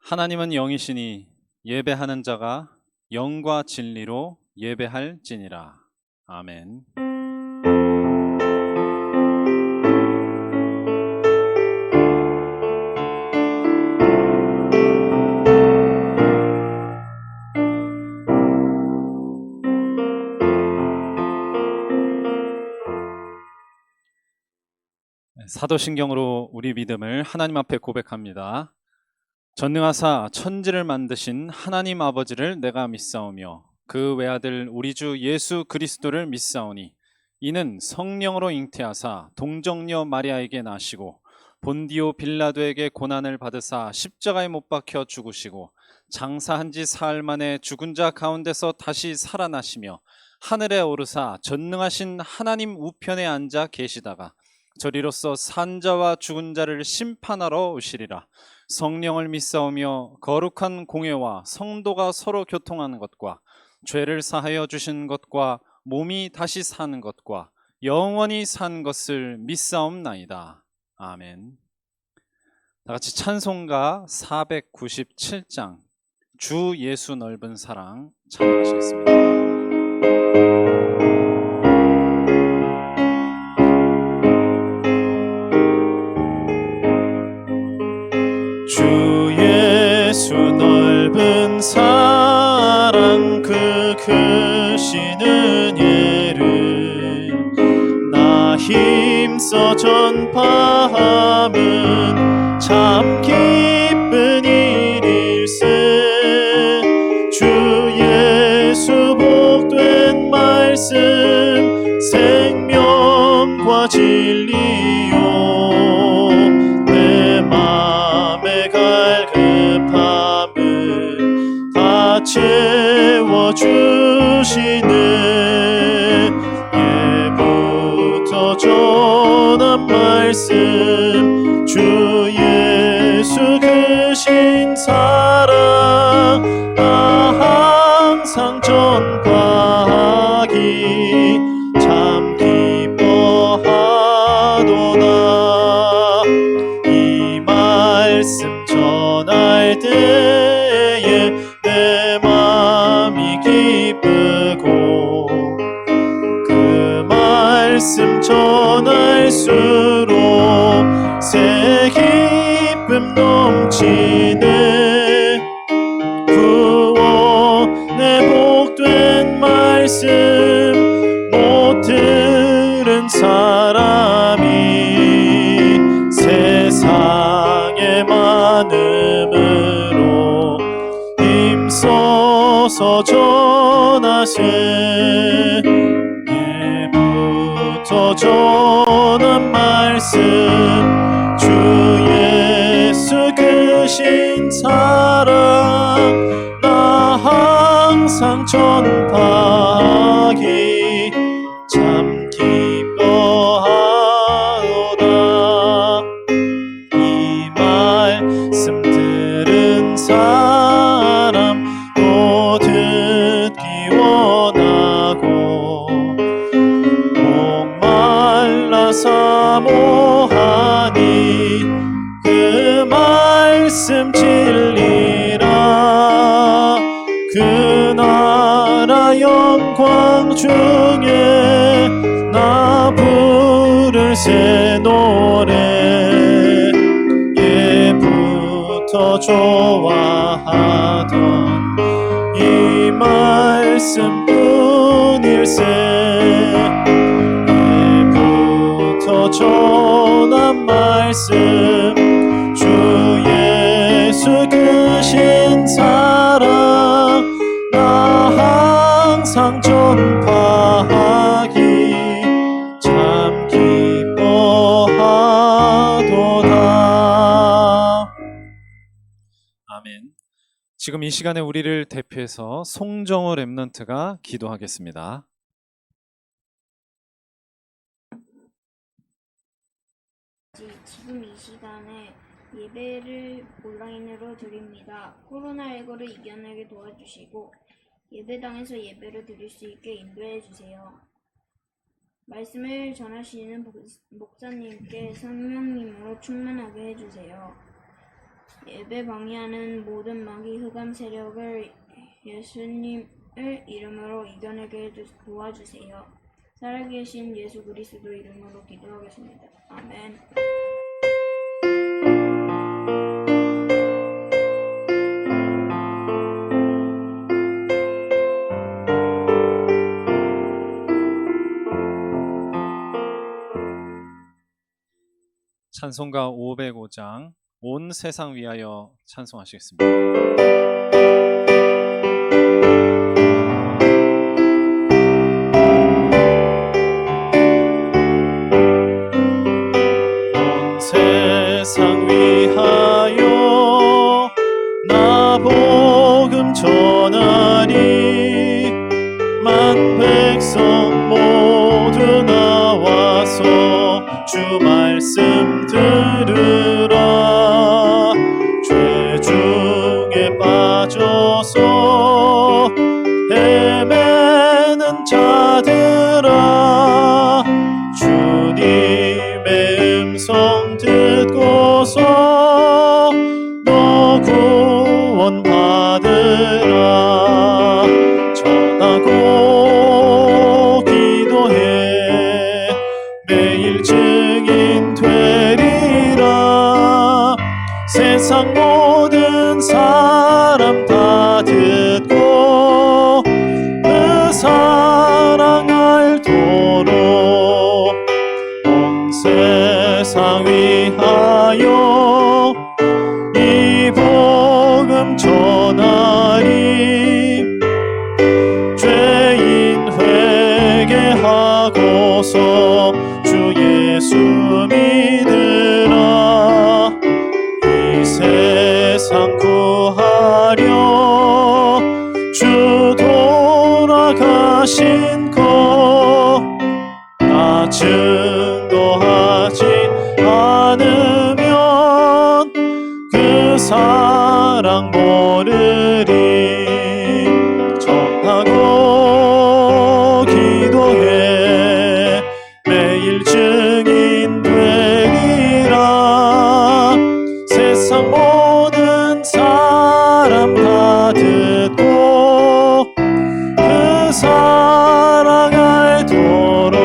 하나님은 영이시니 예배하는 자가 영과 진리로 예배할지니라. 아멘. 사도신경으로 우리 믿음을 하나님 앞에 고백합니다. 전능하사 천지를 만드신 하나님 아버지를 내가 믿사오며 그 외아들 우리 주 예수 그리스도를 믿사오니 이는 성령으로 잉태하사 동정녀 마리아에게 나시고 본디오 빌라도에게 고난을 받으사 십자가에 못 박혀 죽으시고 장사한 지 사흘 만에 죽은 자 가운데서 다시 살아나시며 하늘에 오르사 전능하신 하나님 우편에 앉아 계시다가 저리로서 산 자와 죽은 자를 심판하러 오시리라. 성령을 믿사오며 거룩한 공회와 성도가 서로 교통하는 것과 죄를 사하여 주신 것과 몸이 다시 사는 것과 영원히 산 것을 믿사옵나이다. 아멘. 다 같이 찬송가 497장 주 예수 넓은 사랑 찬양하시겠습니다. 주 예수 넓은 사랑 그 크신 은혜를 나 힘써 전파함은 참 기쁜 일일세. 주 예수 복된 말씀 생명과 진리요 내 맘에 갈급함을 다 채워주시네. 예부터 전한 말씀 주 예수 크신 사랑 나 항상 전파하기 참 기뻐하도다. 이 말씀 전할 때에 내 맘이 기쁘고 그 말씀 전할수록 새 기쁨 넘치네. 구원의 복된 말씀 못 들은 사람이 세상의 많음으로 힘써서 전하세. 예부터 전한 말씀 주 예수 크신 사랑 나 항상 전파하기 참 기뻐하도다. 이 말씀 들은 사람 또 듣기 원하고 목말라 사모하니 그 말씀 진리라. 그 나라 영광 중에 나 부를 새 노래 예부터 좋아하던 이 말씀뿐일세. 예부터 전한 말씀 주 예수 크신 사랑 나 항상 전파하기 참 기뻐하도다. 아멘. 지금 이 시간에 우리를 대표해서 송정호 랩넌트가 기도하겠습니다. 지금 이 시간에 예배를 온라인으로 드립니다. 코로나19를 이겨내게 도와주시고 예배당에서 예배를 드릴 수 있게 인도해 주세요. 말씀을 전하시는 목사님께 성령님으로 충만하게 해주세요. 예배 방해하는 모든 마귀 흑암 세력을 예수님을 이름으로 이겨내게 도와주세요. 살아계신 예수 그리스도 이름으로 기도하겠습니다. 아멘. 찬송가 505장 온 세상 위하여 찬송하시겠습니다. 온 세상 위하여 나 복음 전하리 만 백성 모두 나와서 주 말씀 들으라. 죄 중에 빠져서 헤매는 자들아 주님의 음성 듣고서 너 구원 받으라. 전하고 기도해 매일 증인 되리라. 세상 모든 사람 다 듣고 그 사랑 알도록 온 세상 위하여 이 복음 전하리. 죄인 회개하고서 주 예수 믿으라. 이 세상 구하려 주 돌아가신 것 나 증거하지 않으면 그 사랑 모르리. 전하고 기도해 매일 증인 되리라. 세상 모든 사람 다 듣고 그 사랑 알도록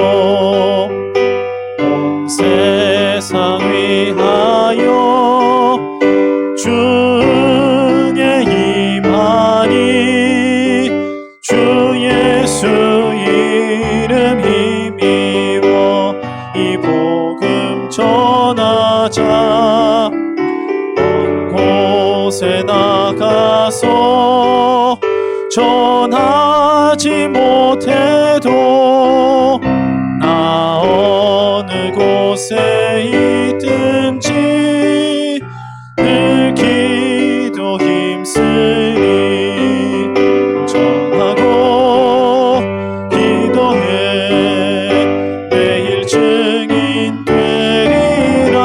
온 세상 위하여 주의 임하니. 주 예수 이름 힘입어 이 복음 전하자. 먼 곳에 나가서 전하지 못해도 나 어느 곳에 있든지 늘 기도 힘쓰리. 전하고 기도해 매일 증인 되리라.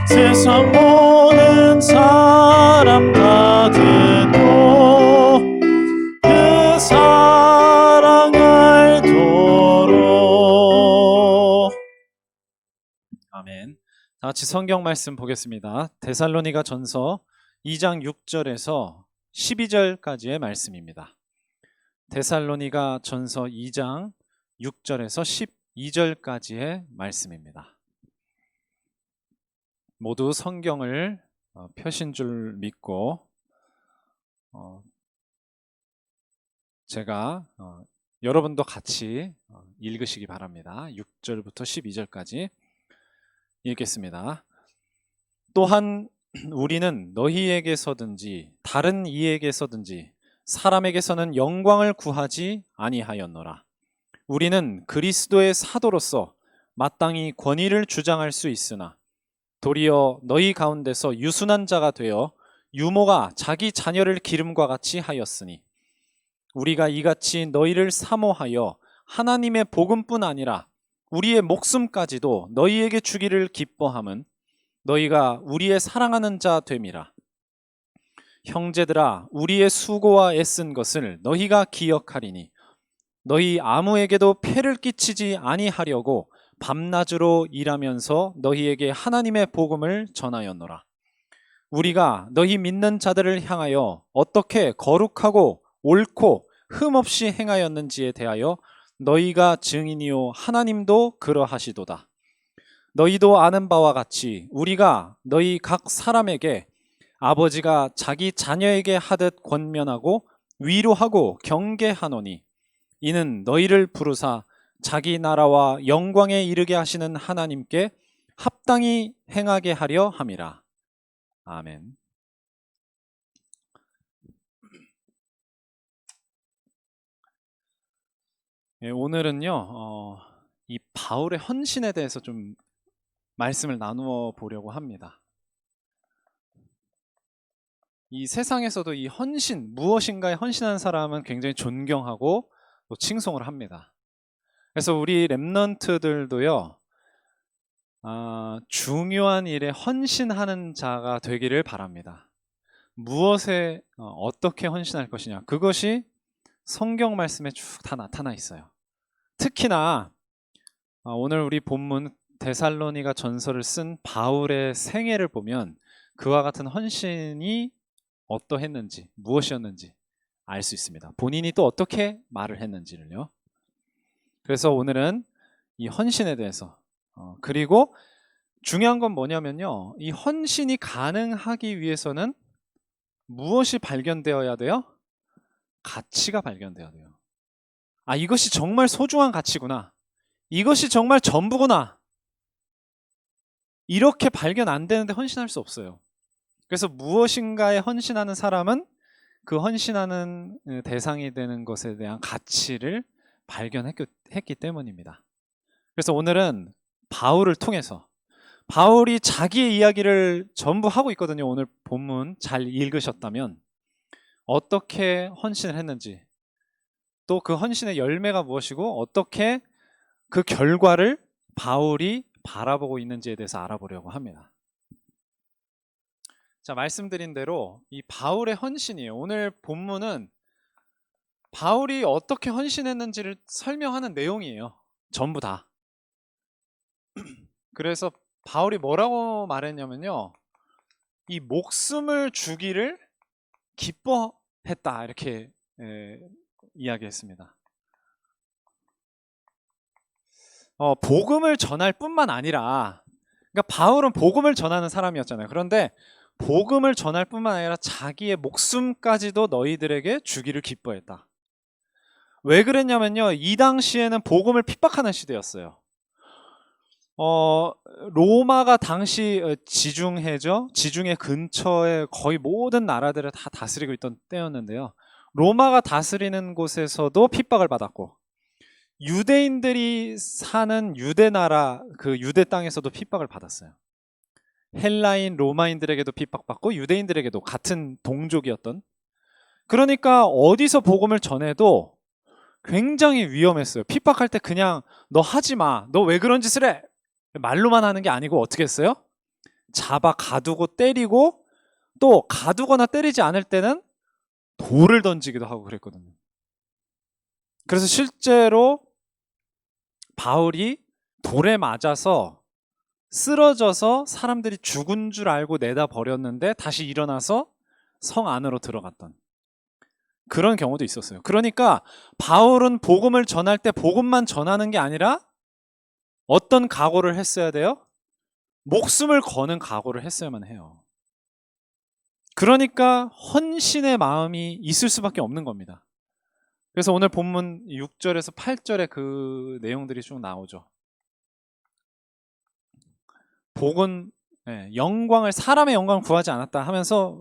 세상 모든 사람 다 듣고 그 사랑 알도록. 아멘. 다 같이 성경 말씀 보겠습니다. 데살로니가 전서 2장 6절에서 12절까지의 말씀입니다. 데살로니가 전서 2장 6절에서 12절까지의 말씀입니다. 모두 성경을 펴신 줄 믿고 제가 여러분도 같이 읽으시기 바랍니다. 6절부터 12절까지 읽겠습니다. 또한 우리는 너희에게서든지 다른 이에게서든지 사람에게서는 영광을 구하지 아니하였노라. 우리는 그리스도의 사도로서 마땅히 권위를 주장할 수 있으나 도리어 너희 가운데서 유순한 자가 되어 유모가 자기 자녀를 기름과 같이 하였으니 우리가 이같이 너희를 사모하여 하나님의 복음뿐 아니라 우리의 목숨까지도 너희에게 주기를 기뻐함은 너희가 우리의 사랑하는 자 됨이라. 형제들아, 우리의 수고와 애쓴 것을 너희가 기억하리니 너희 아무에게도 폐를 끼치지 아니하려고 밤낮으로 일하면서 너희에게 하나님의 복음을 전하였노라. 우리가 너희 믿는 자들을 향하여 어떻게 거룩하고 옳고 흠없이 행하였는지에 대하여 너희가 증인이요 하나님도 그러하시도다. 너희도 아는 바와 같이 우리가 너희 각 사람에게 아버지가 자기 자녀에게 하듯 권면하고 위로하고 경계하노니 이는 너희를 부르사 자기 나라와 영광에 이르게 하시는 하나님께 합당히 행하게 하려 함이라. 아멘. 예, 오늘은요, 이 바울의 헌신에 대해서 좀 말씀을 나누어 보려고 합니다. 이 세상에서도 이 헌신, 무엇인가에 헌신하는 사람은 굉장히 존경하고 또 칭송을 합니다. 그래서 우리 렘넌트들도요, 중요한 일에 헌신하는 자가 되기를 바랍니다. 무엇에 어떻게 헌신할 것이냐, 그것이 성경 말씀에 쭉 다 나타나 있어요. 특히나 오늘 우리 본문 데살로니가 전서를 쓴 바울의 생애를 보면 그와 같은 헌신이 어떠했는지, 무엇이었는지 알 수 있습니다. 본인이 또 어떻게 말을 했는지를요. 그래서 오늘은 이 헌신에 대해서, 그리고 중요한 건 뭐냐면요, 이 헌신이 가능하기 위해서는 무엇이 발견되어야 돼요? 가치가 발견되어야 돼요. 이것이 정말 소중한 가치구나, 이것이 정말 전부구나, 이렇게 발견 안 되는데 헌신할 수 없어요. 그래서 무엇인가에 헌신하는 사람은 그 헌신하는 대상이 되는 것에 대한 가치를 발견했기 때문입니다. 그래서 오늘은 바울을 통해서, 바울이 자기의 이야기를 전부 하고 있거든요. 오늘 본문 잘 읽으셨다면 어떻게 헌신을 했는지, 또 그 헌신의 열매가 무엇이고 어떻게 그 결과를 바울이 바라보고 있는지에 대해서 알아보려고 합니다. 자, 말씀드린 대로 이 바울의 헌신이에요. 오늘 본문은 바울이 어떻게 헌신했는지를 설명하는 내용이에요. 전부 다. 그래서 바울이 뭐라고 말했냐면요, 이 목숨을 주기를 기뻐했다, 이렇게 이야기했습니다. 복음을 전할 뿐만 아니라, 그러니까 바울은 복음을 전하는 사람이었잖아요. 그런데 복음을 전할 뿐만 아니라 자기의 목숨까지도 너희들에게 주기를 기뻐했다. 왜 그랬냐면요, 이 당시에는 복음을 핍박하는 시대였어요. 로마가 당시 지중해죠. 지중해 근처에 거의 모든 나라들을 다 다스리고 있던 때였는데요. 로마가 다스리는 곳에서도 핍박을 받았고, 유대인들이 사는 유대 나라, 그 유대 땅에서도 핍박을 받았어요. 헬라인, 로마인들에게도 핍박받고 유대인들에게도, 같은 동족이었던. 그러니까 어디서 복음을 전해도 굉장히 위험했어요. 핍박할 때 그냥 너 하지 마, 너 왜 그런 짓을 해, 말로만 하는 게 아니고 어떻게 했어요? 잡아 가두고 때리고, 또 가두거나 때리지 않을 때는 돌을 던지기도 하고 그랬거든요. 그래서 실제로 바울이 돌에 맞아서 쓰러져서 사람들이 죽은 줄 알고 내다 버렸는데 다시 일어나서 성 안으로 들어갔던 그런 경우도 있었어요. 그러니까 바울은 복음을 전할 때 복음만 전하는 게 아니라 어떤 각오를 했어야 돼요? 목숨을 거는 각오를 했어야만 해요. 그러니까 헌신의 마음이 있을 수밖에 없는 겁니다. 그래서 오늘 본문 6절에서 8절에 그 내용들이 쭉 나오죠. 복은 영광을, 사람의 영광을 구하지 않았다 하면서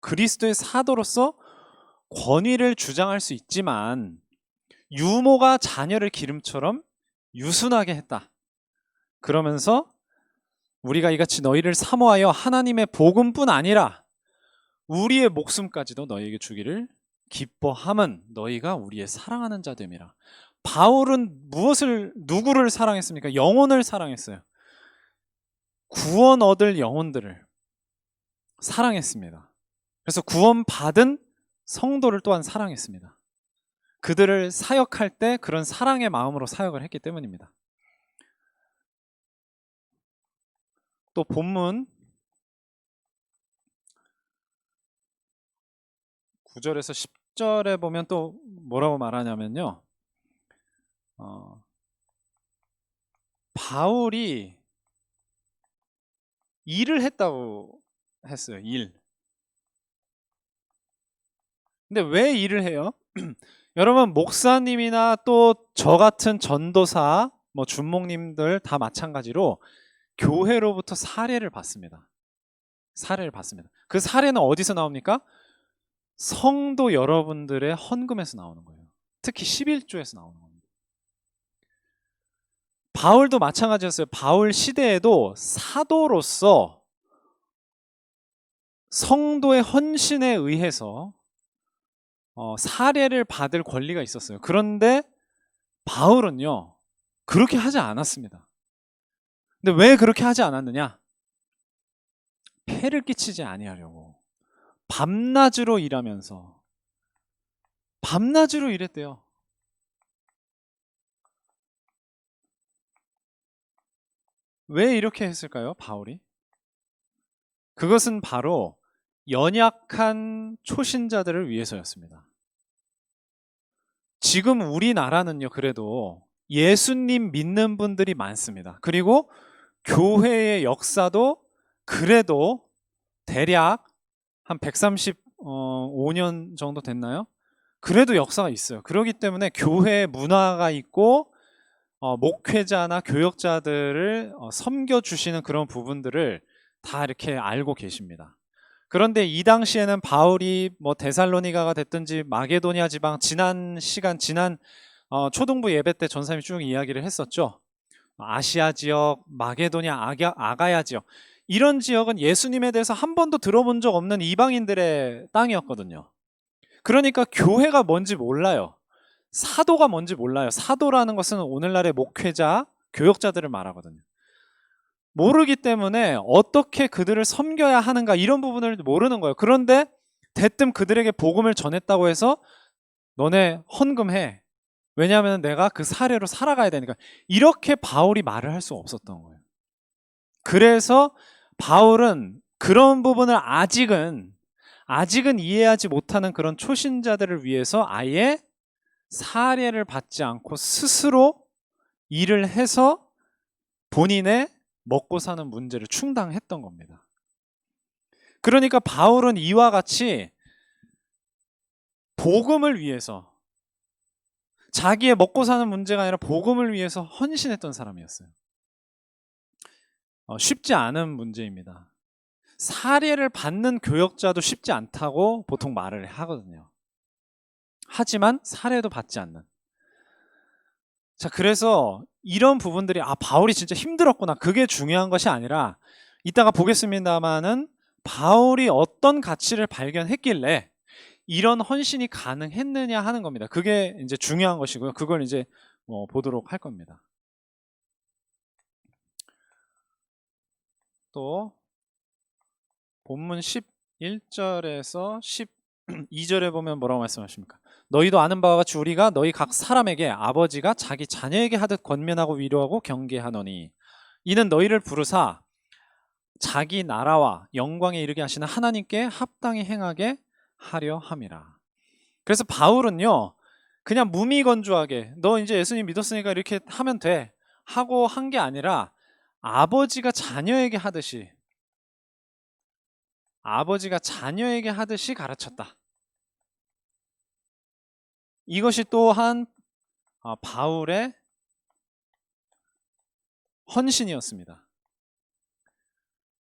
그리스도의 사도로서 권위를 주장할 수 있지만 유모가 자녀를 기름처럼 유순하게 했다. 그러면서 우리가 이같이 너희를 사모하여 하나님의 복음뿐 아니라 우리의 목숨까지도 너희에게 주기를 기뻐함은 너희가 우리의 사랑하는 자됨이라. 바울은 누구를 사랑했습니까? 영혼을 사랑했어요. 구원 얻을 영혼들을 사랑했습니다. 그래서 구원받은 성도를 또한 사랑했습니다. 그들을 사역할 때 그런 사랑의 마음으로 사역을 했기 때문입니다. 또 본문 9절에서 10절에 보면 또 뭐라고 말하냐면요. 바울이 일을 했다고 했어요. 일. 근데 왜 일을 해요? 여러분, 목사님이나 또 저 같은 전도사, 뭐 준목님들 다 마찬가지로 교회로부터 사례를 받습니다. 사례를 받습니다. 그 사례는 어디서 나옵니까? 성도 여러분들의 헌금에서 나오는 거예요. 특히 11조에서 나오는 겁니다. 바울도 마찬가지였어요. 바울 시대에도 사도로서 성도의 헌신에 의해서 사례를 받을 권리가 있었어요. 그런데 바울은요, 그렇게 하지 않았습니다. 근데 왜 그렇게 하지 않았느냐? 폐를 끼치지 아니하려고. 밤낮으로 일하면서 밤낮으로 일했대요. 왜 이렇게 했을까요, 바울이? 그것은 바로 연약한 초신자들을 위해서였습니다. 지금 우리나라는요, 그래도 예수님 믿는 분들이 많습니다. 그리고 교회의 역사도 그래도 대략 한 135년 정도 됐나요? 그래도 역사가 있어요. 그렇기 때문에 교회 문화가 있고 목회자나 교역자들을 섬겨주시는 그런 부분들을 다 이렇게 알고 계십니다. 그런데 이 당시에는 바울이 뭐 데살로니가가 됐든지 마게도니아 지방, 지난 초등부 예배 때 전사님이 쭉 이야기를 했었죠. 아시아 지역, 마게도니아, 아가야 지역, 이런 지역은 예수님에 대해서 한 번도 들어본 적 없는 이방인들의 땅이었거든요. 그러니까 교회가 뭔지 몰라요. 사도가 뭔지 몰라요. 사도라는 것은 오늘날의 목회자, 교역자들을 말하거든요. 모르기 때문에 어떻게 그들을 섬겨야 하는가 이런 부분을 모르는 거예요. 그런데 대뜸 그들에게 복음을 전했다고 해서 너네 헌금해. 왜냐하면 내가 그 사례로 살아가야 되니까. 이렇게 바울이 말을 할 수 없었던 거예요. 그래서 바울은 그런 부분을 아직은 이해하지 못하는 그런 초신자들을 위해서 아예 사례를 받지 않고 스스로 일을 해서 본인의 먹고 사는 문제를 충당했던 겁니다. 그러니까 바울은 이와 같이 복음을 위해서, 자기의 먹고 사는 문제가 아니라 복음을 위해서 헌신했던 사람이었어요. 쉽지 않은 문제입니다. 사례를 받는 교역자도 쉽지 않다고 보통 말을 하거든요. 하지만 사례도 받지 않는. 자, 그래서 이런 부분들이 바울이 진짜 힘들었구나. 그게 중요한 것이 아니라 이따가 보겠습니다만은 바울이 어떤 가치를 발견했길래 이런 헌신이 가능했느냐 하는 겁니다. 그게 이제 중요한 것이고요. 그걸 이제 보도록 할 겁니다. 또 본문 11절에서 12절에 보면 뭐라고 말씀하십니까? 너희도 아는 바와 같이 우리가 너희 각 사람에게 아버지가 자기 자녀에게 하듯 권면하고 위로하고 경계하노니 이는 너희를 부르사 자기 나라와 영광에 이르게 하시는 하나님께 합당히 행하게 하려 함이라. 그래서 바울은요, 그냥 무미건조하게 너 이제 예수님 믿었으니까 이렇게 하면 돼 하고 한 게 아니라 아버지가 자녀에게 하듯이 가르쳤다. 이것이 또한 바울의 헌신이었습니다.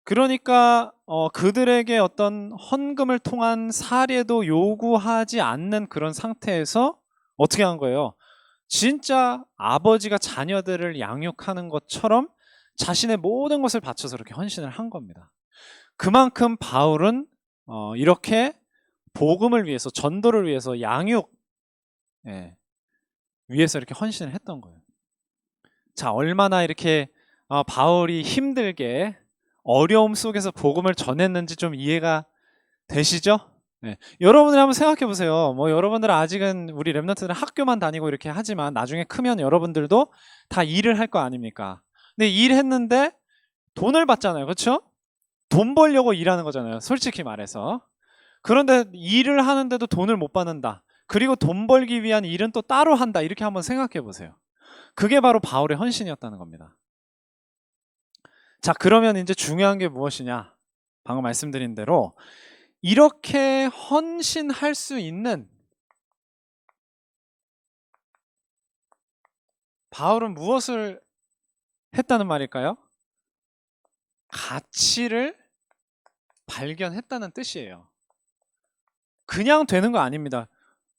그러니까 그들에게 어떤 헌금을 통한 사례도 요구하지 않는 그런 상태에서 어떻게 한 거예요? 진짜 아버지가 자녀들을 양육하는 것처럼 자신의 모든 것을 바쳐서 이렇게 헌신을 한 겁니다. 그만큼 바울은 이렇게 복음을 위해서, 전도를 위해서, 양육 위해서 이렇게 헌신을 했던 거예요. 자, 얼마나 이렇게 바울이 힘들게 어려움 속에서 복음을 전했는지 좀 이해가 되시죠? 여러분들 한번 생각해 보세요. 여러분들은 아직은 우리 랩런트들은 학교만 다니고 이렇게 하지만 나중에 크면 여러분들도 다 일을 할 거 아닙니까? 근데 일했는데 돈을 받잖아요. 그렇죠? 돈 벌려고 일하는 거잖아요. 솔직히 말해서. 그런데 일을 하는데도 돈을 못 받는다. 그리고 돈 벌기 위한 일은 또 따로 한다. 이렇게 한번 생각해 보세요. 그게 바로 바울의 헌신이었다는 겁니다. 자, 그러면 이제 중요한 게 무엇이냐? 방금 말씀드린 대로 이렇게 헌신할 수 있는 바울은 무엇을 했다는 말일까요? 가치를 발견했다는 뜻이에요. 그냥 되는 거 아닙니다.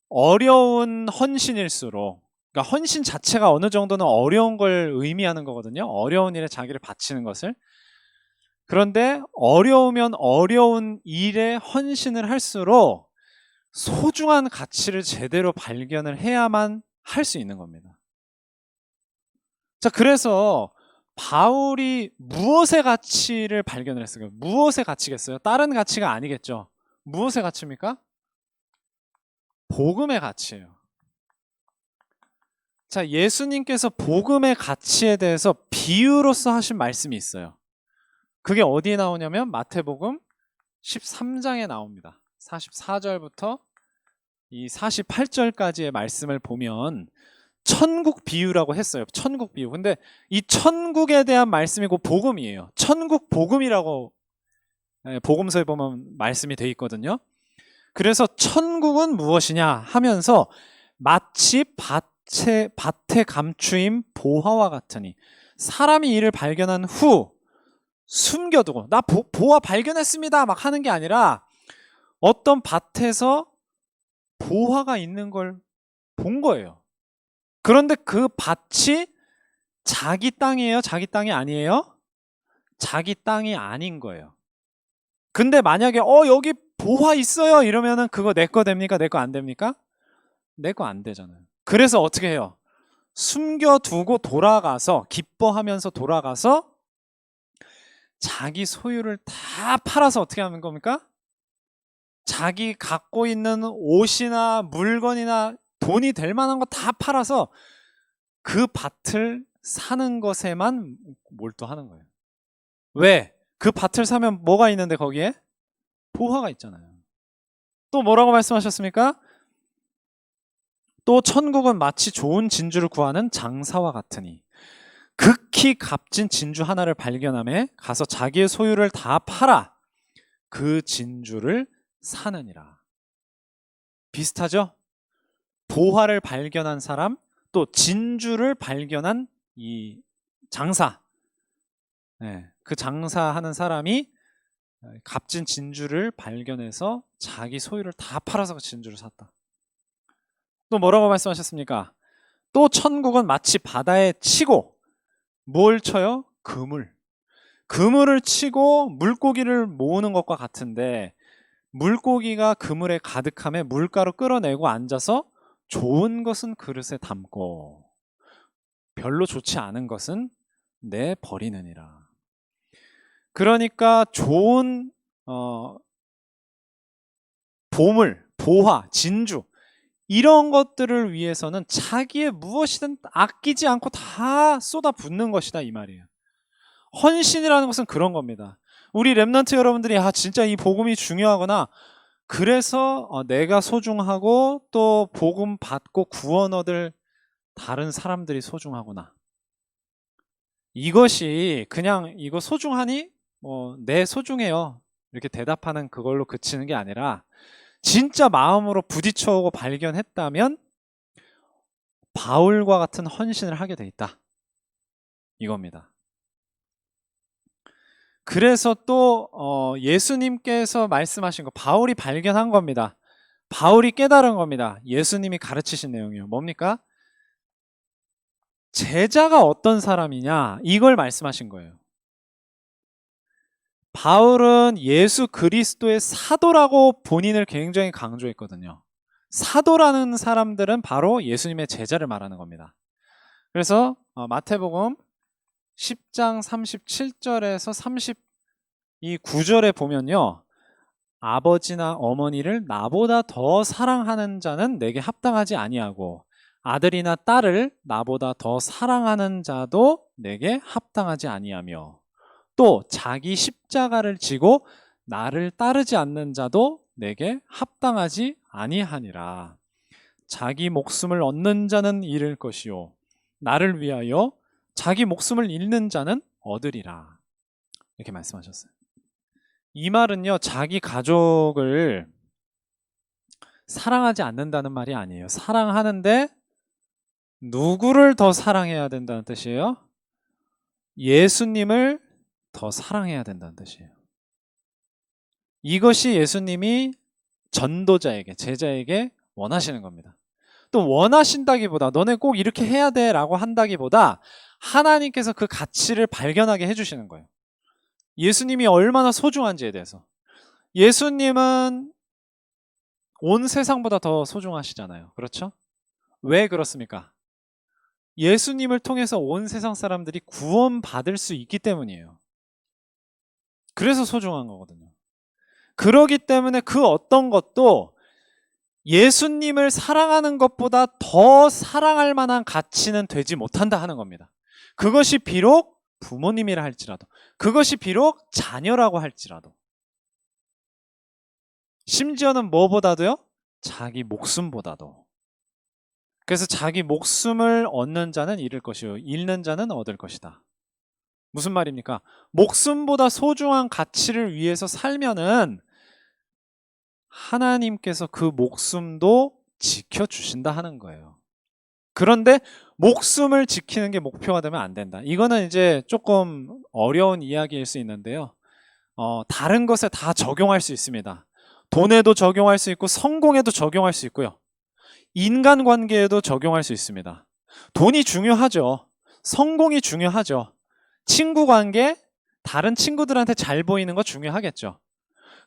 어려운 헌신일수록, 그러니까 헌신 자체가 어느 정도는 어려운 걸 의미하는 거거든요. 어려운 일에 자기를 바치는 것을. 그런데 어려우면 어려운 일에 헌신을 할수록 소중한 가치를 제대로 발견을 해야만 할 수 있는 겁니다. 자, 그래서 바울이 무엇의 가치를 발견을 했어요? 무엇의 가치겠어요? 다른 가치가 아니겠죠. 무엇의 가치입니까? 복음의 가치예요. 자, 예수님께서 복음의 가치에 대해서 비유로서 하신 말씀이 있어요. 그게 어디에 나오냐면 마태복음 13장에 나옵니다. 44절부터 이 48절까지의 말씀을 보면 천국 비유라고 했어요. 천국 비유. 근데 이 천국에 대한 말씀이 곧 복음이에요. 천국 복음이라고 복음서에 보면 말씀이 돼 있거든요. 그래서 천국은 무엇이냐 하면서 마치 밭에 감추인 보화와 같으니 사람이 이를 발견한 후 숨겨두고 나 보화 발견했습니다 막 하는 게 아니라 어떤 밭에서 보화가 있는 걸 본 거예요. 그런데 그 밭이 자기 땅이에요? 자기 땅이 아니에요? 자기 땅이 아닌 거예요. 근데 만약에 여기 보화 있어요 이러면은 그거 내 거 됩니까? 내 거 안 됩니까? 내 거 안 되잖아요. 그래서 어떻게 해요? 숨겨두고 돌아가서 기뻐하면서 돌아가서 자기 소유를 다 팔아서 어떻게 하는 겁니까? 자기 갖고 있는 옷이나 물건이나 돈이 될 만한 거 다 팔아서 그 밭을 사는 것에만 몰두하는 거예요. 왜? 그 밭을 사면 뭐가 있는데 거기에? 보화가 있잖아요. 또 뭐라고 말씀하셨습니까? 또 천국은 마치 좋은 진주를 구하는 장사와 같으니 극히 값진 진주 하나를 발견함에 가서 자기의 소유를 다 팔아 그 진주를 사느니라. 비슷하죠? 보화를 발견한 사람, 또 진주를 발견한 이 장사. 그 장사하는 사람이 값진 진주를 발견해서 자기 소유를 다 팔아서 그 진주를 샀다. 또 뭐라고 말씀하셨습니까? 또 천국은 마치 바다에 치고 뭘 쳐요? 그물을 치고 물고기를 모으는 것과 같은데 물고기가 그물에 가득함에 물가로 끌어내고 앉아서 좋은 것은 그릇에 담고 별로 좋지 않은 것은 내버리느니라. 그러니까 좋은 보물, 보화, 진주 이런 것들을 위해서는 자기의 무엇이든 아끼지 않고 다 쏟아붓는 것이다 이 말이에요. 헌신이라는 것은 그런 겁니다. 우리 렘넌트 여러분들이 진짜 이 복음이 중요하구나. 그래서 내가 소중하고 또 복음 받고 구원 얻을 다른 사람들이 소중하구나. 이것이 그냥 이거 소중하니? 네 소중해요. 이렇게 대답하는 그걸로 그치는 게 아니라 진짜 마음으로 부딪혀오고 발견했다면 바울과 같은 헌신을 하게 돼 있다. 이겁니다. 그래서 또 예수님께서 말씀하신 거 바울이 발견한 겁니다. 바울이 깨달은 겁니다. 예수님이 가르치신 내용이요. 뭡니까? 제자가 어떤 사람이냐 이걸 말씀하신 거예요. 바울은 예수 그리스도의 사도라고 본인을 굉장히 강조했거든요. 사도라는 사람들은 바로 예수님의 제자를 말하는 겁니다. 그래서 마태복음 10장 37절에서 32절에 보면요. 아버지나 어머니를 나보다 더 사랑하는 자는 내게 합당하지 아니하고 아들이나 딸을 나보다 더 사랑하는 자도 내게 합당하지 아니하며 또 자기 십자가를 지고 나를 따르지 않는 자도 내게 합당하지 아니하니라. 자기 목숨을 얻는 자는 잃을 것이요 나를 위하여 자기 목숨을 잃는 자는 얻으리라. 이렇게 말씀하셨어요. 이 말은요, 자기 가족을 사랑하지 않는다는 말이 아니에요. 사랑하는데 누구를 더 사랑해야 된다는 뜻이에요? 예수님을 더 사랑해야 된다는 뜻이에요. 이것이 예수님이 전도자에게, 제자에게 원하시는 겁니다. 또 원하신다기보다 너네 꼭 이렇게 해야 돼 라고 한다기보다 하나님께서 그 가치를 발견하게 해주시는 거예요. 예수님이 얼마나 소중한지에 대해서. 예수님은 온 세상보다 더 소중하시잖아요. 그렇죠? 왜 그렇습니까? 예수님을 통해서 온 세상 사람들이 구원받을 수 있기 때문이에요. 그래서 소중한 거거든요. 그러기 때문에 그 어떤 것도 예수님을 사랑하는 것보다 더 사랑할 만한 가치는 되지 못한다 하는 겁니다. 그것이 비록 부모님이라 할지라도, 그것이 비록 자녀라고 할지라도, 심지어는 뭐보다도요? 자기 목숨보다도. 그래서 자기 목숨을 얻는 자는 잃을 것이요 잃는 자는 얻을 것이다. 무슨 말입니까? 목숨보다 소중한 가치를 위해서 살면은 하나님께서 그 목숨도 지켜주신다 하는 거예요. 그런데 목숨을 지키는 게 목표가 되면 안 된다. 이거는 이제 조금 어려운 이야기일 수 있는데요. 다른 것에 다 적용할 수 있습니다. 돈에도 적용할 수 있고 성공에도 적용할 수 있고요. 인간관계에도 적용할 수 있습니다. 돈이 중요하죠. 성공이 중요하죠. 친구관계, 다른 친구들한테 잘 보이는 거 중요하겠죠.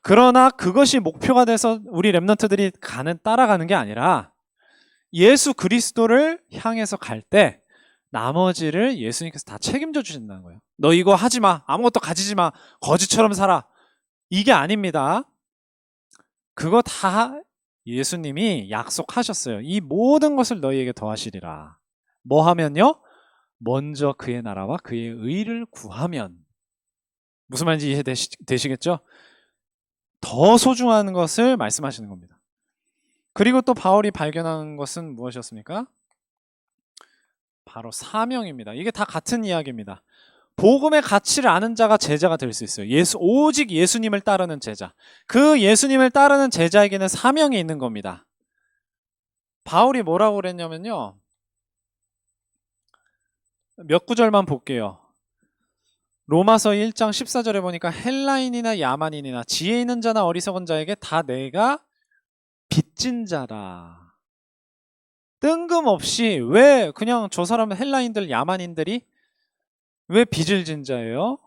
그러나 그것이 목표가 돼서 우리 랩런트들이 따라가는 게 아니라 예수 그리스도를 향해서 갈 때 나머지를 예수님께서 다 책임져 주신다는 거예요. 너 이거 하지 마. 아무것도 가지지 마. 거지처럼 살아. 이게 아닙니다. 그거 다 예수님이 약속하셨어요. 이 모든 것을 너희에게 더하시리라. 뭐 하면요? 먼저 그의 나라와 그의 의를 구하면. 무슨 말인지 이해되시겠죠? 더 소중한 것을 말씀하시는 겁니다. 그리고 또 바울이 발견한 것은 무엇이었습니까? 바로 사명입니다. 이게 다 같은 이야기입니다. 복음의 가치를 아는 자가 제자가 될 수 있어요. 오직 예수님을 따르는 제자. 그 예수님을 따르는 제자에게는 사명이 있는 겁니다. 바울이 뭐라고 그랬냐면요. 몇 구절만 볼게요. 로마서 1장 14절에 보니까 헬라인이나 야만인이나 지혜 있는 자나 어리석은 자에게 다 내가 빚진 자라. 뜬금없이 왜 그냥 저 사람 헬라인들, 야만인들이 왜 빚을 진 자예요?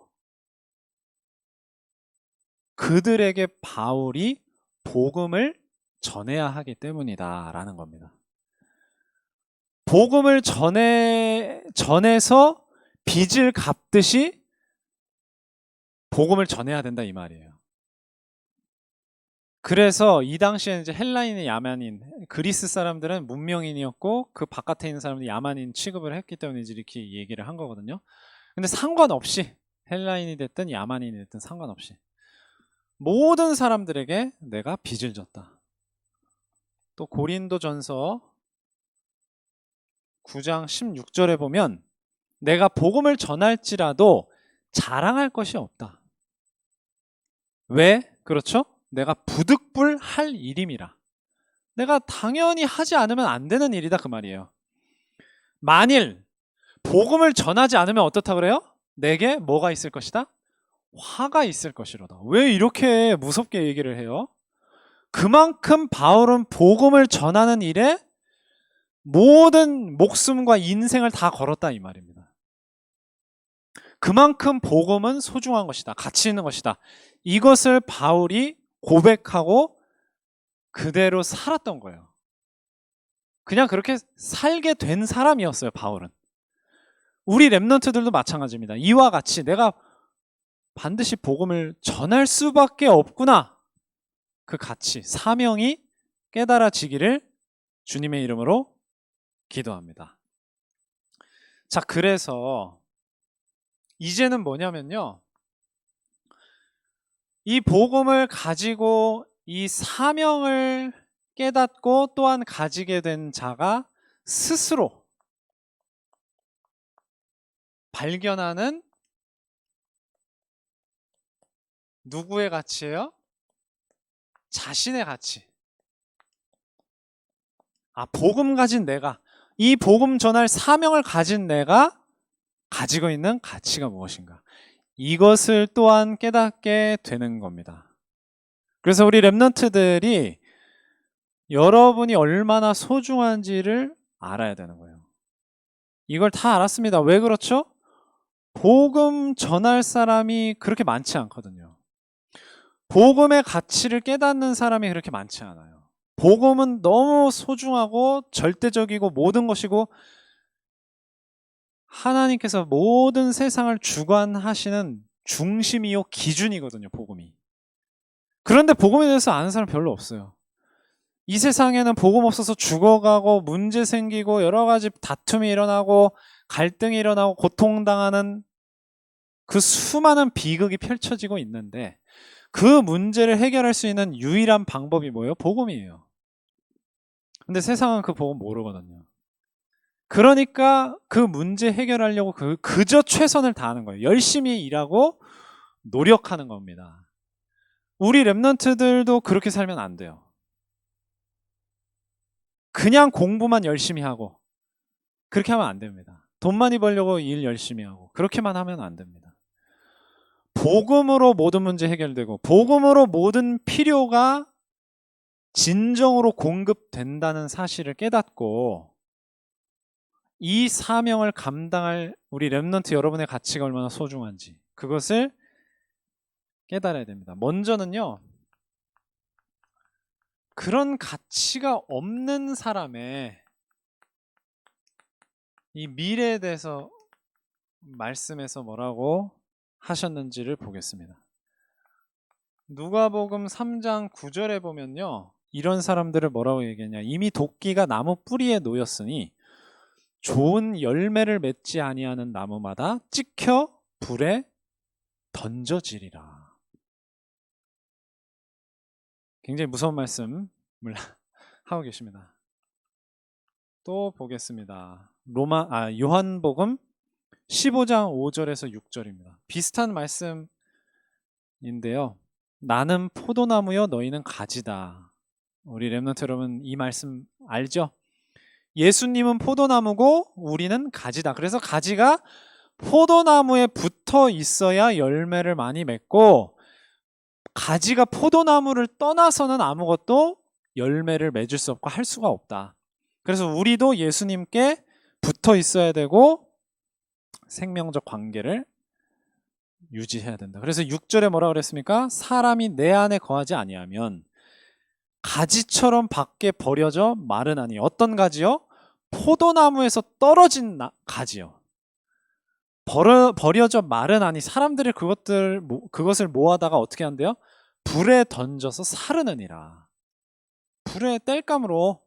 그들에게 바울이 복음을 전해야 하기 때문이다 라는 겁니다. 복음을 전해서 빚을 갚듯이 복음을 전해야 된다 이 말이에요. 그래서 이 당시에 이제 헬라인의 야만인, 그리스 사람들은 문명인이었고 그 바깥에 있는 사람들이 야만인 취급을 했기 때문에 이렇게 얘기를 한 거거든요. 근데 상관없이 헬라인이 됐든 야만인이 됐든 상관없이 모든 사람들에게 내가 빚을 졌다. 또 고린도전서 9장 16절에 보면 내가 복음을 전할지라도 자랑할 것이 없다. 왜? 그렇죠? 내가 부득불할 일임이라. 내가 당연히 하지 않으면 안 되는 일이다 그 말이에요. 만일 복음을 전하지 않으면 어떻다 그래요? 내게 뭐가 있을 것이다? 화가 있을 것이로다. 왜 이렇게 무섭게 얘기를 해요? 그만큼 바울은 복음을 전하는 일에 모든 목숨과 인생을 다 걸었다 이 말입니다. 그만큼 복음은 소중한 것이다. 가치 있는 것이다. 이것을 바울이 고백하고 그대로 살았던 거예요. 그냥 그렇게 살게 된 사람이었어요, 바울은. 우리 랩런트들도 마찬가지입니다. 이와 같이 내가 반드시 복음을 전할 수밖에 없구나. 그 가치, 사명이 깨달아지기를 주님의 이름으로 기도합니다. 자, 그래서 이제는 뭐냐면요. 이 복음을 가지고 이 사명을 깨닫고 또한 가지게 된 자가 스스로 발견하는 누구의 가치예요? 자신의 가치. 복음 가진 내가, 이 복음 전할 사명을 가진 내가 가지고 있는 가치가 무엇인가? 이것을 또한 깨닫게 되는 겁니다. 그래서 우리 랩런트들이 여러분이 얼마나 소중한지를 알아야 되는 거예요. 이걸 다 알았습니다. 왜 그렇죠? 복음 전할 사람이 그렇게 많지 않거든요. 복음의 가치를 깨닫는 사람이 그렇게 많지 않아요. 복음은 너무 소중하고 절대적이고 모든 것이고 하나님께서 모든 세상을 주관하시는 중심이요 기준이거든요, 복음이. 그런데 복음에 대해서 아는 사람 별로 없어요. 이 세상에는 복음 없어서 죽어가고 문제 생기고 여러 가지 다툼이 일어나고 갈등이 일어나고 고통당하는 그 수많은 비극이 펼쳐지고 있는데 그 문제를 해결할 수 있는 유일한 방법이 뭐예요? 복음이에요. 근데 세상은 그 복음 모르거든요. 그러니까 그 문제 해결하려고 그저 최선을 다하는 거예요. 열심히 일하고 노력하는 겁니다. 우리 랩런트들도 그렇게 살면 안 돼요. 그냥 공부만 열심히 하고 그렇게 하면 안 됩니다. 돈 많이 벌려고 일 열심히 하고 그렇게만 하면 안 됩니다. 복음으로 모든 문제 해결되고 복음으로 모든 필요가 진정으로 공급된다는 사실을 깨닫고 이 사명을 감당할 우리 랩런트 여러분의 가치가 얼마나 소중한지 그것을 깨달아야 됩니다. 먼저는요, 그런 가치가 없는 사람의 이 미래에 대해서 말씀에서 뭐라고 하셨는지를 보겠습니다. 누가복음 3장 9절에 보면요, 이런 사람들을 뭐라고 얘기했냐? 이미 도끼가 나무 뿌리에 놓였으니 좋은 열매를 맺지 아니하는 나무마다 찍혀 불에 던져지리라. 굉장히 무서운 말씀을 하고 계십니다. 또 보겠습니다. 요한복음 15장 5절에서 6절입니다. 비슷한 말씀인데요. 나는 포도나무요 너희는 가지다. 우리 랩런트 여러분 이 말씀 알죠? 예수님은 포도나무고 우리는 가지다. 그래서 가지가 포도나무에 붙어 있어야 열매를 많이 맺고 가지가 포도나무를 떠나서는 아무것도 열매를 맺을 수 없고 할 수가 없다. 그래서 우리도 예수님께 붙어 있어야 되고 생명적 관계를 유지해야 된다. 그래서 6절에 뭐라 그랬습니까? 사람이 내 안에 거하지 아니하면 가지처럼 밖에 버려져 마르나니. 어떤 가지요? 포도나무에서 떨어진 가지요. 버려져 마르나니. 사람들이 그것을 모아다가 어떻게 한대요? 불에 던져서 사르느니라. 불에 땔감으로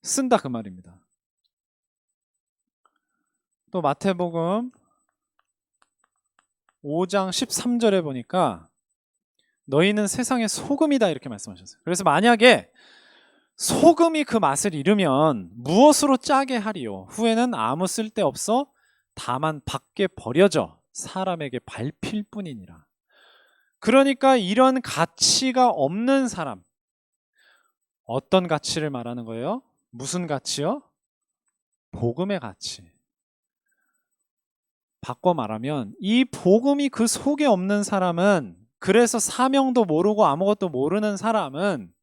쓴다 그 말입니다. 또 마태복음 5장 13절에 보니까 너희는 세상의 소금이다 이렇게 말씀하셨어요. 그래서 만약에 소금이 그 맛을 잃으면 무엇으로 짜게 하리요? 후에는 아무 쓸데없어 다만 밖에 버려져 사람에게 밟힐 뿐이니라. 그러니까 이런 가치가 없는 사람, 어떤 가치를 말하는 거예요? 무슨 가치요? 복음의 가치. 바꿔 말하면 이 복음이 그 속에 없는 사람은, 그래서 사명도 모르고 아무것도 모르는 사람은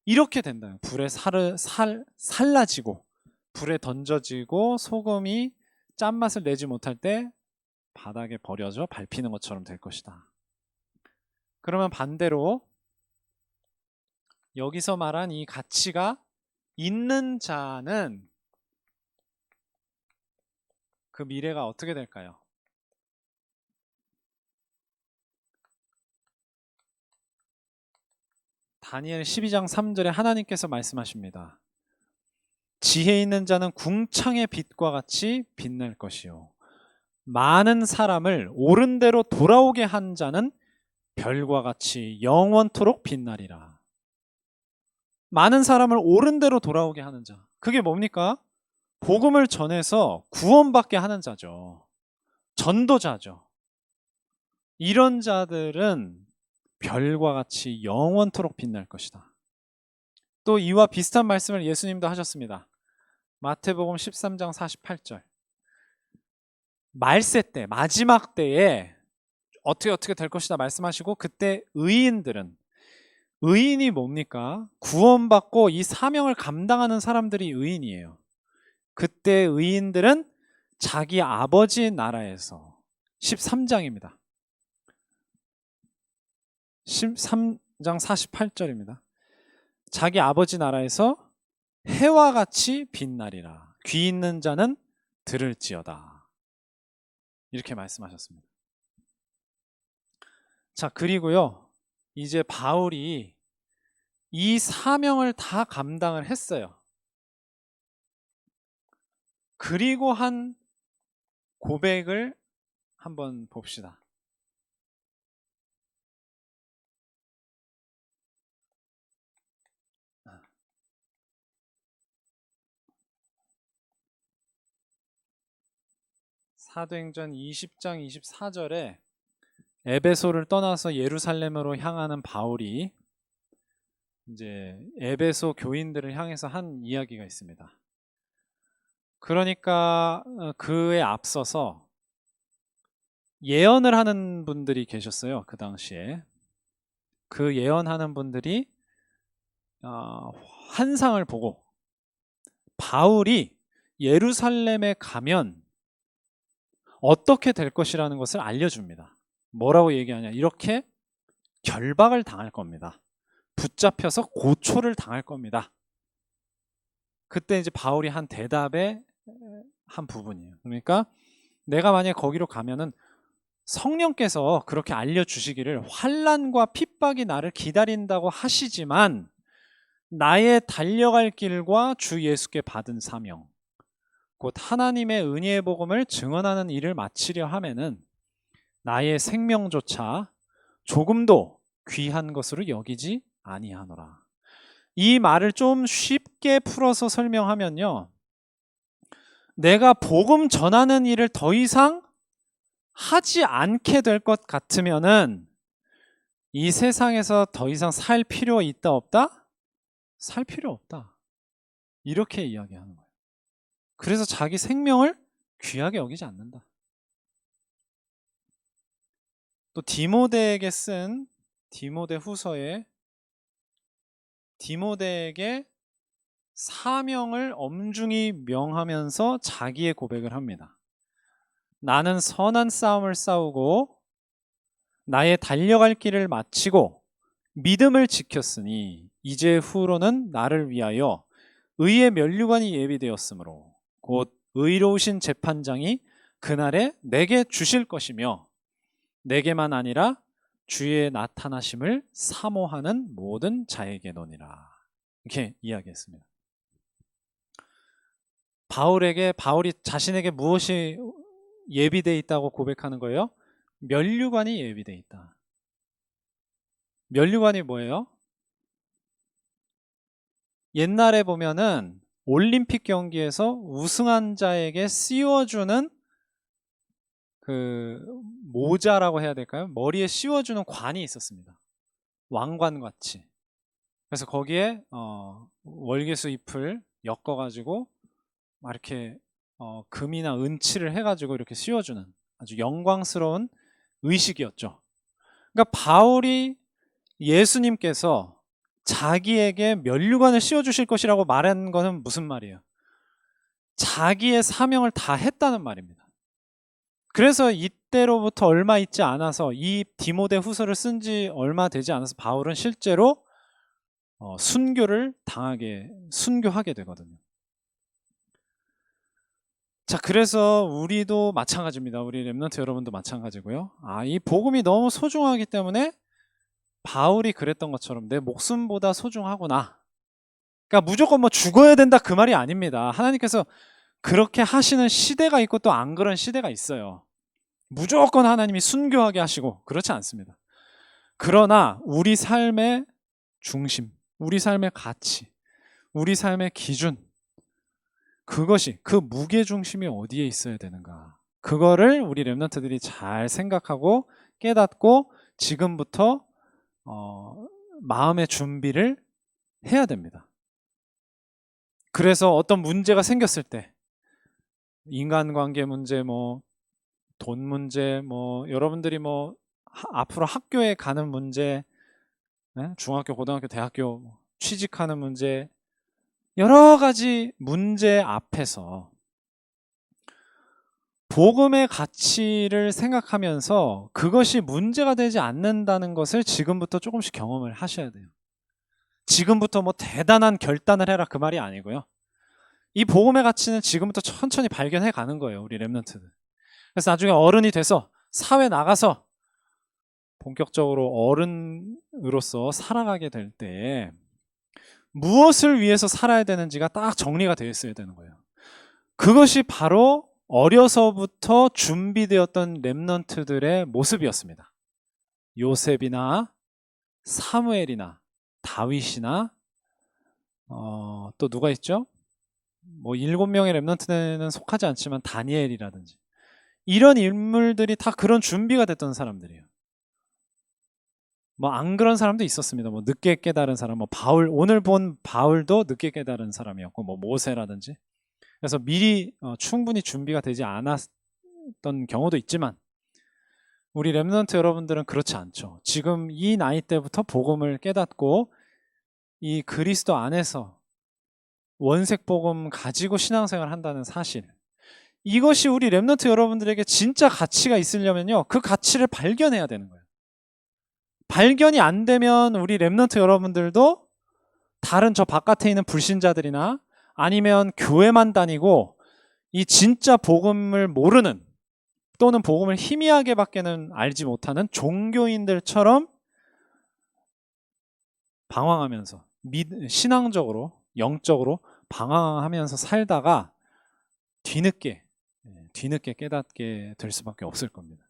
이렇게 된다. 불에 살라지고 불에 던져지고 소금이 짠맛을 내지 못할 때 바닥에 버려져 밟히는 것처럼 될 것이다. 그러면 반대로 여기서 말한 이 가치가 있는 자는 그 미래가 어떻게 될까요? 다니엘 12장 3절에 하나님께서 말씀하십니다. 지혜 있는 자는 궁창의 빛과 같이 빛날 것이요 많은 사람을 옳은 대로 돌아오게 한 자는 별과 같이 영원토록 빛나리라. 많은 사람을 옳은 대로 돌아오게 하는 자. 그게 뭡니까? 복음을 전해서 구원받게 하는 자죠. 전도자죠. 이런 자들은 별과 같이 영원토록 빛날 것이다. 또 이와 비슷한 말씀을 예수님도 하셨습니다. 마태복음 13장 48절. 말세 때, 마지막 때에 어떻게 될 것이다 말씀하시고, 그때 의인이 뭡니까? 구원받고 이 사명을 감당하는 사람들이 의인이에요. 그때 의인들은 자기 아버지 나라에서, 13장입니다. 13장 48절입니다. 자기 아버지 나라에서 해와 같이 빛나리라. 귀 있는 자는 들을지어다. 이렇게 말씀하셨습니다. 자, 그리고요, 이제 바울이 이 사명을 다 감당을 했어요. 그리고 한 고백을 한번 봅시다. 사도행전 20장 24절에 에베소를 떠나서 예루살렘으로 향하는 바울이 이제 에베소 교인들을 향해서 한 이야기가 있습니다. 그러니까 그에 앞서서 예언을 하는 분들이 계셨어요. 그 당시에. 그 예언하는 분들이 환상을 보고 바울이 예루살렘에 가면 어떻게 될 것이라는 것을 알려줍니다. 뭐라고 얘기하냐? 이렇게 결박을 당할 겁니다. 붙잡혀서 고초를 당할 겁니다. 그때 이제 바울이 한 대답의 한 부분이에요. 그러니까 내가 만약에 거기로 가면은 성령께서 그렇게 알려주시기를 환난과 핍박이 나를 기다린다고 하시지만 나의 달려갈 길과 주 예수께 받은 사명, 곧 하나님의 은혜의 복음을 증언하는 일을 마치려 하면은 나의 생명조차 조금도 귀한 것으로 여기지 아니하노라. 이 말을 좀 쉽게 풀어서 설명하면요, 내가 복음 전하는 일을 더 이상 하지 않게 될 것 같으면은 이 세상에서 더 이상 살 필요 있다 없다? 살 필요 없다. 이렇게 이야기하는 거예요. 그래서 자기 생명을 귀하게 여기지 않는다. 또 디모데에게 쓴 디모데 후서에 디모데에게 사명을 엄중히 명하면서 자기의 고백을 합니다. 나는 선한 싸움을 싸우고 나의 달려갈 길을 마치고 믿음을 지켰으니 이제 후로는 나를 위하여 의의 면류관이 예비되었으므로 곧 의로우신 재판장이 그날에 내게 주실 것이며 내게만 아니라 주의 나타나심을 사모하는 모든 자에게노니라. 이렇게 이야기했습니다. 바울이 자신에게 무엇이 예비되어 있다고 고백하는 거예요? 면류관이 예비되어 있다. 면류관이 뭐예요? 옛날에 보면은 올림픽 경기에서 우승한 자에게 씌워주는 그 모자라고 해야 될까요? 머리에 씌워주는 관이 있었습니다. 왕관 같이. 그래서 거기에 월계수 잎을 엮어가지고 막 이렇게 금이나 은치를 해가지고 이렇게 씌워주는 아주 영광스러운 의식이었죠. 그러니까 바울이 예수님께서 자기에게 면류관을 씌워주실 것이라고 말한 것은 무슨 말이에요? 자기의 사명을 다 했다는 말입니다. 그래서 이때로부터 얼마 있지 않아서 이 디모데 후서를 쓴 지 얼마 되지 않아서 바울은 실제로 순교하게 되거든요. 자, 그래서 우리도 마찬가지입니다. 우리 렘넌트 여러분도 마찬가지고요. 이 복음이 너무 소중하기 때문에 바울이 그랬던 것처럼 내 목숨보다 소중하구나. 그러니까 무조건 뭐 죽어야 된다 그 말이 아닙니다. 하나님께서 그렇게 하시는 시대가 있고 또 안 그런 시대가 있어요. 무조건 하나님이 순교하게 하시고 그렇지 않습니다. 그러나 우리 삶의 중심, 우리 삶의 가치, 우리 삶의 기준, 그것이 그 무게 중심이 어디에 있어야 되는가? 그거를 우리 렘넌트들이 잘 생각하고 깨닫고 지금부터 마음의 준비를 해야 됩니다. 그래서 어떤 문제가 생겼을 때 인간관계 문제, 돈 문제, 여러분들이 앞으로 학교에 가는 문제, 중학교, 고등학교, 대학교 취직하는 문제, 여러 가지 문제 앞에서 복음의 가치를 생각하면서 그것이 문제가 되지 않는다는 것을 지금부터 조금씩 경험을 하셔야 돼요. 지금부터 대단한 결단을 해라 그 말이 아니고요. 이 복음의 가치는 지금부터 천천히 발견해 가는 거예요, 우리 렘넌트들. 그래서 나중에 어른이 돼서 사회 나가서 본격적으로 어른으로서 살아가게 될 때 무엇을 위해서 살아야 되는지가 딱 정리가 되어 있어야 되는 거예요. 그것이 바로 어려서부터 준비되었던 렘넌트들의 모습이었습니다. 요셉이나 사무엘이나 다윗이나 또 누가 있죠? 7명의 렘넌트는 속하지 않지만 다니엘이라든지 이런 인물들이 다 그런 준비가 됐던 사람들이에요. 안 그런 사람도 있었습니다. 늦게 깨달은 사람, 바울, 오늘 본 바울도 늦게 깨달은 사람이었고, 모세라든지. 그래서 미리 충분히 준비가 되지 않았던 경우도 있지만, 우리 렘넌트 여러분들은 그렇지 않죠. 지금 이 나이 때부터 복음을 깨닫고, 이 그리스도 안에서 원색 복음 가지고 신앙생활을 한다는 사실. 이것이 우리 렘넌트 여러분들에게 진짜 가치가 있으려면요, 그 가치를 발견해야 되는 거예요. 발견이 안 되면 우리 렘넌트 여러분들도 다른 저 바깥에 있는 불신자들이나 아니면 교회만 다니고 이 진짜 복음을 모르는 또는 복음을 희미하게밖에는 알지 못하는 종교인들처럼 방황하면서 신앙적으로 영적으로 방황하면서 살다가 뒤늦게 깨닫게 될 수밖에 없을 겁니다.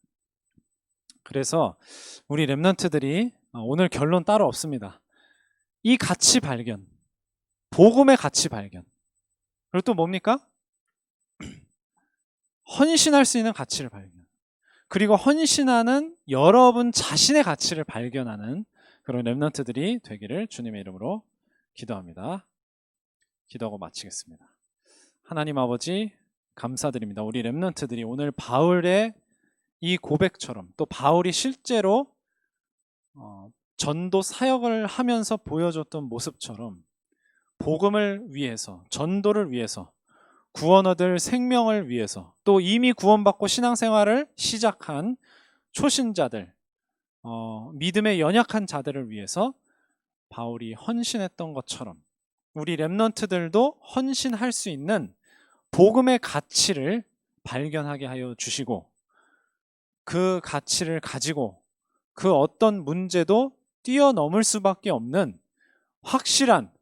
그래서 우리 렘넌트들이 오늘 결론 따로 없습니다. 이 가치 발견, 복음의 가치 발견, 그리고 또 뭡니까? 헌신할 수 있는 가치를 발견, 그리고 헌신하는 여러분 자신의 가치를 발견하는 그런 렘넌트들이 되기를 주님의 이름으로 기도합니다. 기도하고 마치겠습니다. 하나님 아버지 감사드립니다. 우리 렘넌트들이 오늘 바울의 이 고백처럼 또 바울이 실제로 전도 사역을 하면서 보여줬던 모습처럼 복음을 위해서, 전도를 위해서, 구원 얻을 생명을 위해서, 또 이미 구원받고 신앙생활을 시작한 초신자들, 믿음에 연약한 자들을 위해서 바울이 헌신했던 것처럼 우리 렘넌트들도 헌신할 수 있는 복음의 가치를 발견하게 하여 주시고 그 가치를 가지고 그 어떤 문제도 뛰어넘을 수밖에 없는 확실한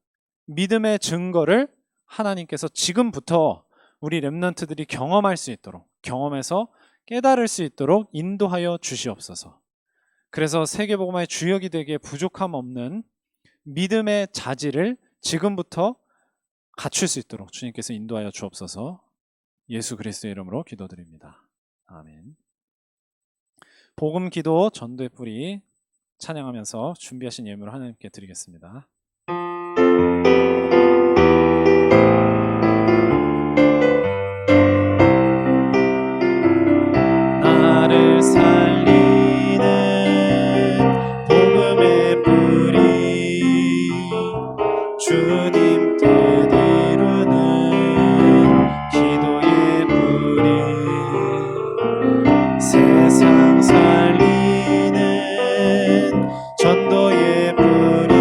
믿음의 증거를 하나님께서 지금부터 우리 렘넌트들이 경험할 수 있도록, 경험해서 깨달을 수 있도록 인도하여 주시옵소서. 그래서 세계복음화의 주역이 되기에 부족함 없는 믿음의 자질을 지금부터 갖출 수 있도록 주님께서 인도하여 주옵소서. 예수 그리스도의 이름으로 기도드립니다. 아멘. 복음 기도 전도의 뿌리 찬양하면서 준비하신 예물을 하나님께 드리겠습니다. 나를 살리는 복음의 뿌리 주님 뜻 이루는 기도의 뿌리 세상 살리는 전도의 뿌리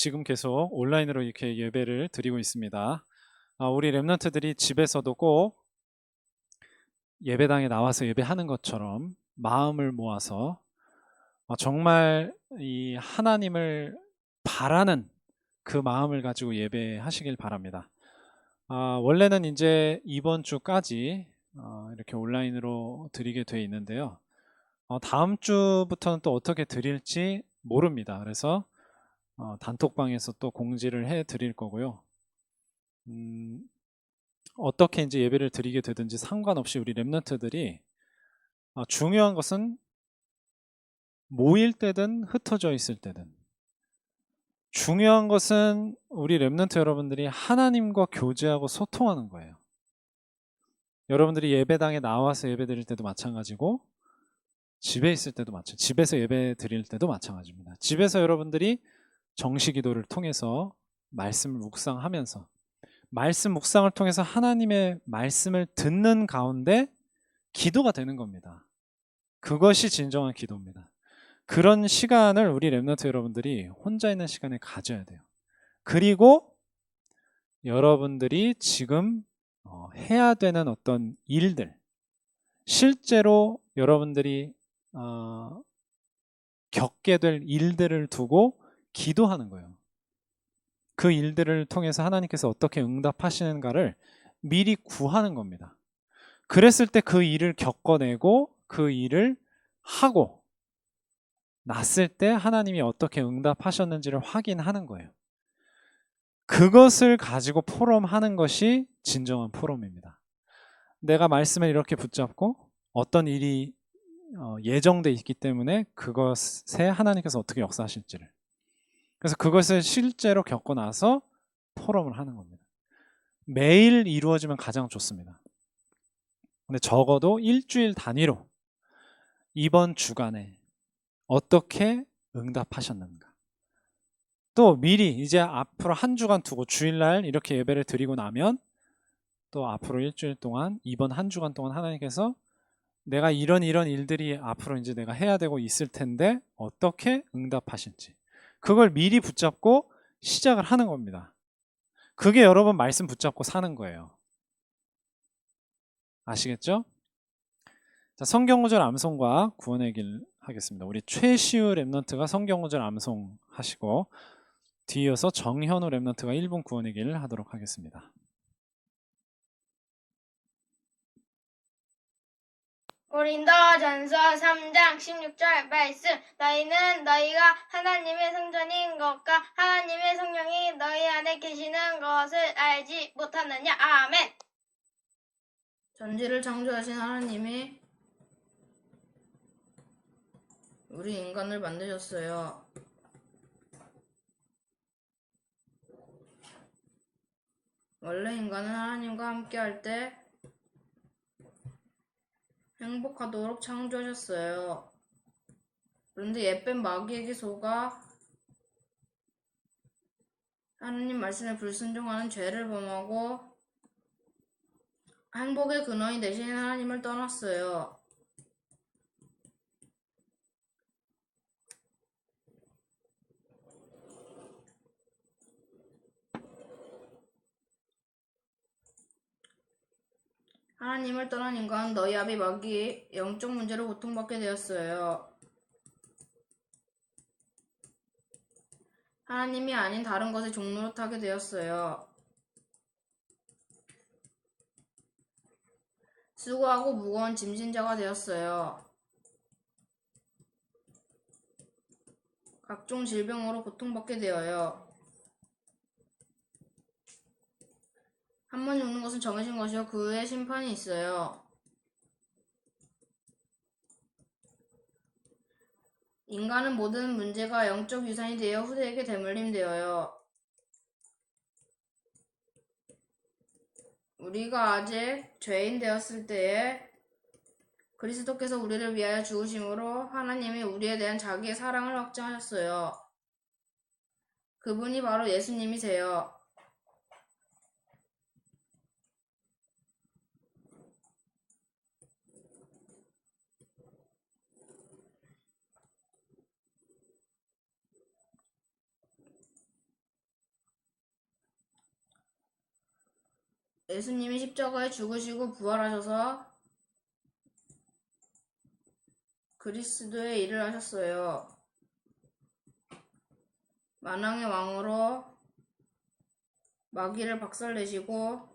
지금 계속 온라인으로 이렇게 예배를 드리고 있습니다. 우리 렘넌트들이 집에서도 꼭 예배당에 나와서 예배하는 것처럼 마음을 모아서 정말 이 하나님을 바라는 그 마음을 가지고 예배하시길 바랍니다. 원래는 이제 이번 주까지 이렇게 온라인으로 드리게 돼 있는데요. 다음 주부터는 또 어떻게 드릴지 모릅니다. 그래서 단톡방에서 또 공지를 해 드릴 거고요. 어떻게 이제 예배를 드리게 되든지 상관없이 우리 렘넌트들이 중요한 것은 모일 때든 흩어져 있을 때든 중요한 것은 우리 렘넌트 여러분들이 하나님과 교제하고 소통하는 거예요. 여러분들이 예배당에 나와서 예배 드릴 때도 마찬가지고 집에 있을 때도 집에서 예배 드릴 때도 마찬가지입니다. 집에서 여러분들이 정시 기도를 통해서 말씀을 묵상하면서 말씀 묵상을 통해서 하나님의 말씀을 듣는 가운데 기도가 되는 겁니다. 그것이 진정한 기도입니다. 그런 시간을 우리 렘넌트 여러분들이 혼자 있는 시간에 가져야 돼요. 그리고 여러분들이 지금 해야 되는 어떤 일들, 실제로 여러분들이 겪게 될 일들을 두고 기도하는 거예요. 그 일들을 통해서 하나님께서 어떻게 응답하시는가를 미리 구하는 겁니다. 그랬을 때 그 일을 겪어내고 그 일을 하고 났을 때 하나님이 어떻게 응답하셨는지를 확인하는 거예요. 그것을 가지고 포럼하는 것이 진정한 포럼입니다. 내가 말씀을 이렇게 붙잡고 어떤 일이 예정돼 있기 때문에 그것에 하나님께서 어떻게 역사하실지를, 그래서 그것을 실제로 겪고 나서 포럼을 하는 겁니다. 매일 이루어지면 가장 좋습니다. 근데 적어도 일주일 단위로 이번 주간에 어떻게 응답하셨는가, 또 미리 이제 앞으로 한 주간 두고 주일날 이렇게 예배를 드리고 나면 또 앞으로 일주일 동안 이번 한 주간 동안 하나님께서 내가 이런 일들이 앞으로 이제 내가 해야 되고 있을 텐데 어떻게 응답하실지, 그걸 미리 붙잡고 시작을 하는 겁니다. 그게 여러분 말씀 붙잡고 사는 거예요. 아시겠죠? 자, 성경 구절 암송과 구원의 길 하겠습니다. 우리 최시우 랩넌트가 성경 구절 암송 하시고 뒤이어서 정현우 랩넌트가 1분 구원의 길 하도록 하겠습니다. 고린도전서 3장 16절 말씀. 너희는 너희가 하나님의 성전인 것과 하나님의 성령이 너희 안에 계시는 것을 알지 못하느냐. 아멘. 전지를 창조하신 하나님이 우리 인간을 만드셨어요. 원래 인간은 하나님과 함께 할 때 행복하도록 창조하셨어요. 그런데 예쁜 마귀에게 속아 하나님 말씀에 불순종하는 죄를 범하고 행복의 근원이 되신 하나님을 떠났어요. 하나님을 떠난 인간은 너희 아비 마귀 영적 문제로 고통받게 되었어요. 하나님이 아닌 다른 것에 종노릇하게 되었어요. 수고하고 무거운 짐진자가 되었어요. 각종 질병으로 고통받게 되어요. 한 번 죽는 것은 정해진 것이요 그 후에 심판이 있어요. 인간은 모든 문제가 영적 유산이 되어 후대에게 대물림되어요. 우리가 아직 죄인 되었을 때에 그리스도께서 우리를 위하여 죽으심으로 하나님이 우리에 대한 자기의 사랑을 확증하셨어요. 그분이 바로 예수님이세요. 예수님이 십자가에 죽으시고 부활하셔서 그리스도의 일을 하셨어요. 만왕의 왕으로 마귀를 박살내시고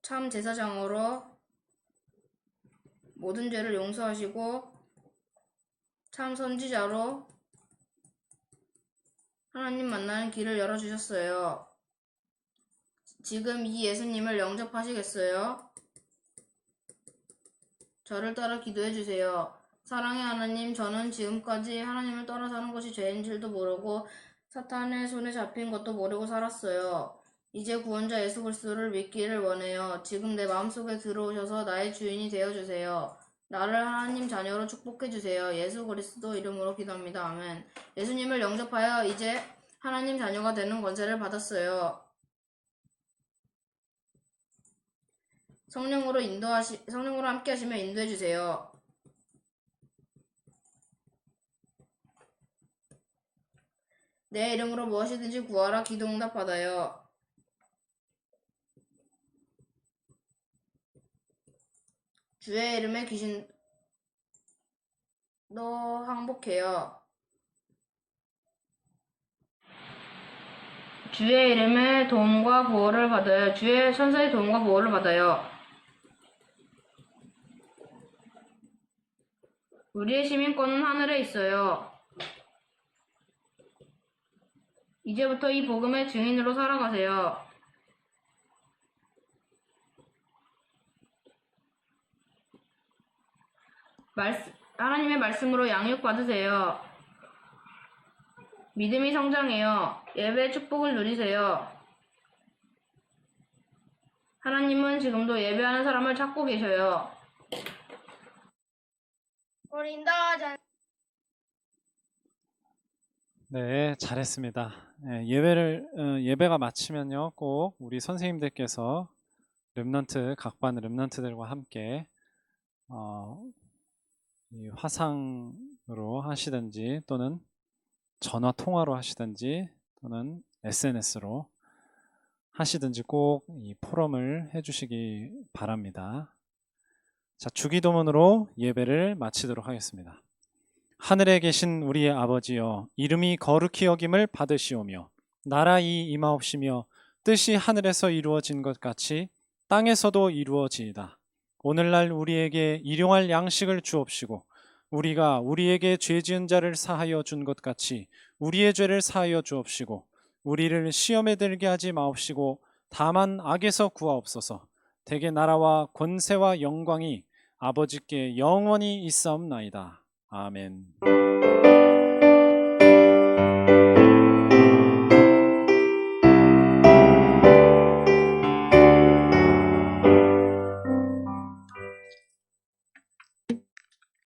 참 제사장으로 모든 죄를 용서하시고 참 선지자로 하나님 만나는 길을 열어주셨어요. 지금 이 예수님을 영접하시겠어요? 저를 따라 기도해 주세요. 사랑의 하나님, 저는 지금까지 하나님을 떠나 사는 것이 죄인 줄도 모르고 사탄의 손에 잡힌 것도 모르고 살았어요. 이제 구원자 예수 그리스도를 믿기를 원해요. 지금 내 마음속에 들어오셔서 나의 주인이 되어주세요. 나를 하나님 자녀로 축복해주세요. 예수 그리스도 이름으로 기도합니다. 아멘. 예수님을 영접하여 이제 하나님 자녀가 되는 권세를 받았어요. 성령으로 함께 하시며 인도해 주세요. 내 이름으로 무엇이든지 구하라. 기도 응답 받아요. 주의 이름에 귀신도 항복해요. 주의 이름에 도움과 보호를 받아요. 주의 천사의 도움과 보호를 받아요. 우리의 시민권은 하늘에 있어요. 이제부터 이 복음의 증인으로 살아가세요. 하나님의 말씀으로 양육 받으세요. 믿음이 성장해요. 예배의 축복을 누리세요. 하나님은 지금도 예배하는 사람을 찾고 계셔요. 고린도전서 네, 잘했습니다. 예배가 마치면요, 꼭 우리 선생님들께서 각 반 렘넌트들과 함께 이 화상으로 하시든지 또는 전화 통화로 하시든지 또는 SNS로 하시든지 꼭 이 포럼을 해주시기 바랍니다. 자, 주기도문으로 예배를 마치도록 하겠습니다. 하늘에 계신 우리의 아버지여, 이름이 거룩히 여김을 받으시오며 나라이 임하옵시며 뜻이 하늘에서 이루어진 것 같이 땅에서도 이루어지이다. 오늘날 우리에게 일용할 양식을 주옵시고 우리가 우리에게 죄 지은 자를 사하여 준 것 같이 우리의 죄를 사하여 주옵시고 우리를 시험에 들게 하지 마옵시고 다만 악에서 구하옵소서. 대개 나라와 권세와 영광이 아버지께 영원히 있사옵나이다. 아멘.